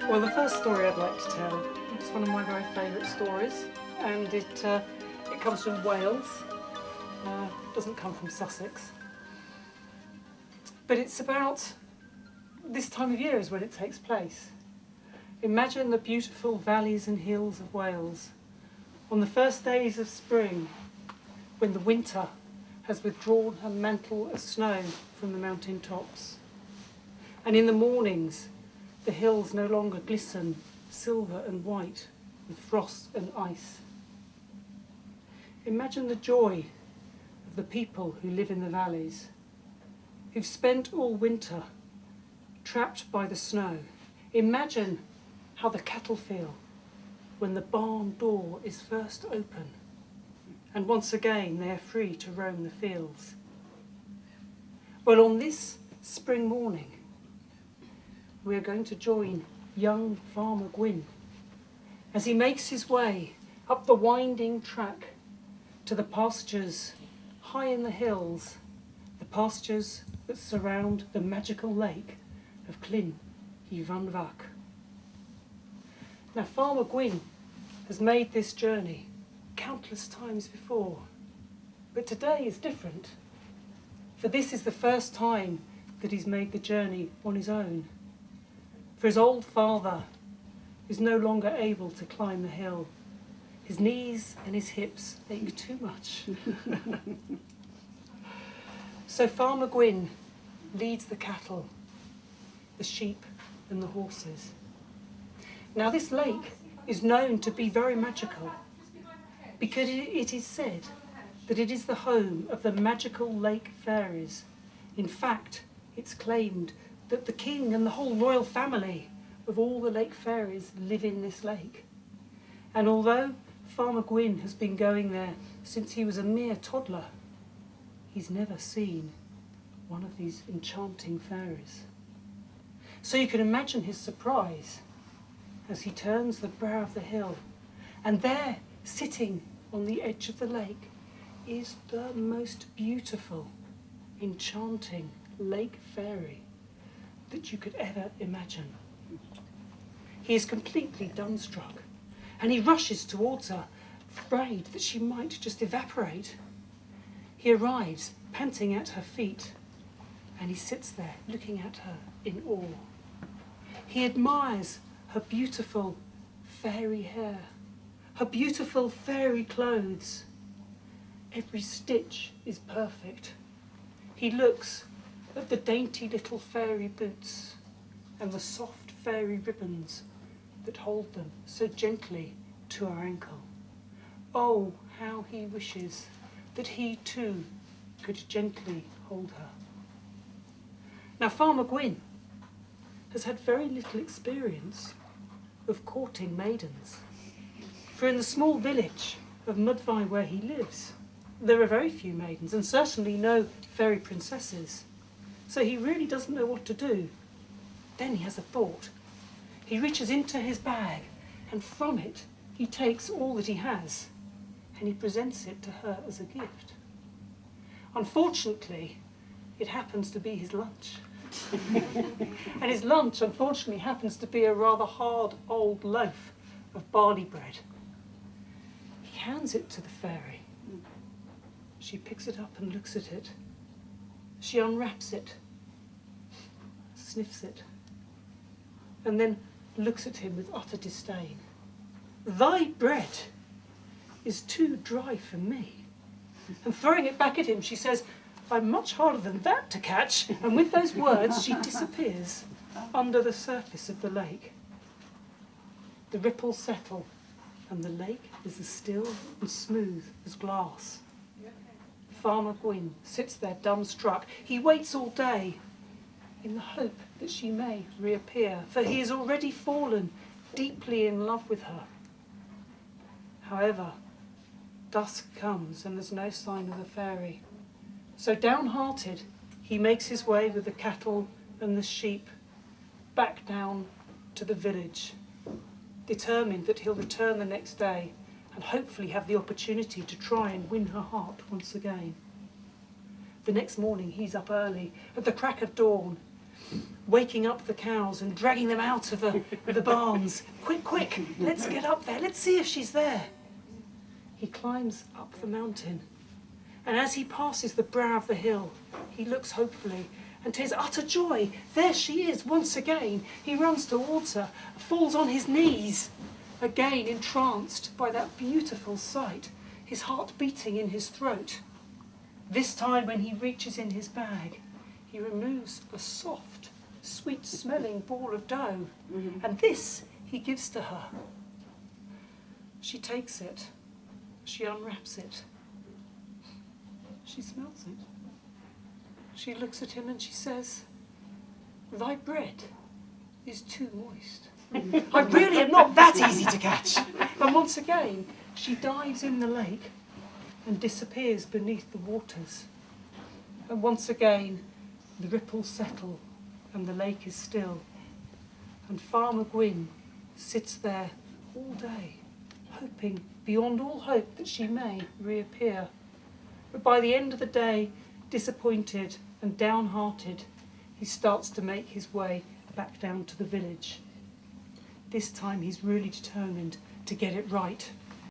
Well, the first story I'd like to tell, it's one of my very favourite stories, and it comes from Wales. It doesn't come from Sussex. But it's about this time of year is when it takes place. Imagine the beautiful valleys and hills of Wales on the first days of spring, when the winter has withdrawn her mantle of snow from the mountain tops. And in the mornings, the hills no longer glisten silver and white with frost and ice. Imagine the joy of the people who live in the valleys, who've spent all winter trapped by the snow. Imagine how the cattle feel when the barn door is first open and once again they are free to roam the fields. Well, on this spring morning, we are going to join young Farmer Gwyn as he makes his way up the winding track to the pastures high in the hills, the pastures that surround the magical lake of Llyn y Fanfach. Now, Farmer Gwyn has made this journey countless times before, but today is different, for this is the first time that he's made the journey on his own. For his old father is no longer able to climb the hill. His knees and his hips ache too much. So Farmer Gwyn leads the cattle, the sheep and the horses. Now this lake is known to be very magical because it is said that it is the home of the magical lake fairies. In fact, it's claimed that the king and the whole royal family of all the lake fairies live in this lake. And although Farmer Gwyn has been going there since he was a mere toddler, he's never seen one of these enchanting fairies. So you can imagine his surprise as he turns the brow of the hill, and there, sitting on the edge of the lake, is the most beautiful, enchanting lake fairy that you could ever imagine. He is completely dumbstruck, and he rushes towards her, afraid that she might just evaporate. He arrives, panting at her feet, and he sits there looking at her in awe. He admires her beautiful fairy hair, her beautiful fairy clothes. Every stitch is perfect. He looks at the dainty little fairy boots and the soft fairy ribbons that hold them so gently to her ankle. Oh, how he wishes that he too could gently hold her. Now, Farmer Gwyn has had very little experience of courting maidens, for in the small village of Mudvie where he lives, there are very few maidens and certainly no fairy princesses. So he really doesn't know what to do. Then he has a thought. He reaches into his bag and from it he takes all that he has and he presents it to her as a gift. Unfortunately, it happens to be his lunch. And his lunch, unfortunately, happens to be a rather hard old loaf of barley bread. He hands it to the fairy. She picks it up and looks at it. She unwraps it, sniffs it, and then looks at him with utter disdain. "Thy bread is too dry for me." And throwing it back at him, she says, "I'm much harder than that to catch." And with those words, she disappears under the surface of the lake. The ripples settle, and the lake is as still and smooth as glass. Farmer Gwyn sits there dumbstruck. He waits all day in the hope that she may reappear, for he has already fallen deeply in love with her. However, dusk comes and there's no sign of the fairy. So downhearted, he makes his way with the cattle and the sheep back down to the village, determined that he'll return the next day and hopefully have the opportunity to try and win her heart once again. The next morning he's up early, at the crack of dawn, waking up the cows and dragging them out of the barns. Quick, quick, let's get up there, let's see if she's there. He climbs up the mountain, and as he passes the brow of the hill, he looks hopefully, and to his utter joy, there she is once again. He runs towards her, falls on his knees, again entranced by that beautiful sight, his heart beating in his throat. This time when he reaches in his bag, he removes a soft, sweet-smelling ball of dough, and this he gives to her. She takes it, she unwraps it, she smells it. She looks at him and she says, "Thy bread is too moist. I really am not that easy to catch." And once again, she dives in the lake and disappears beneath the waters. And once again, the ripples settle and the lake is still. And Farmer Gwyn sits there all day, hoping beyond all hope that she may reappear. But by the end of the day, disappointed and downhearted, he starts to make his way back down to the village. This time he's really determined to get it right.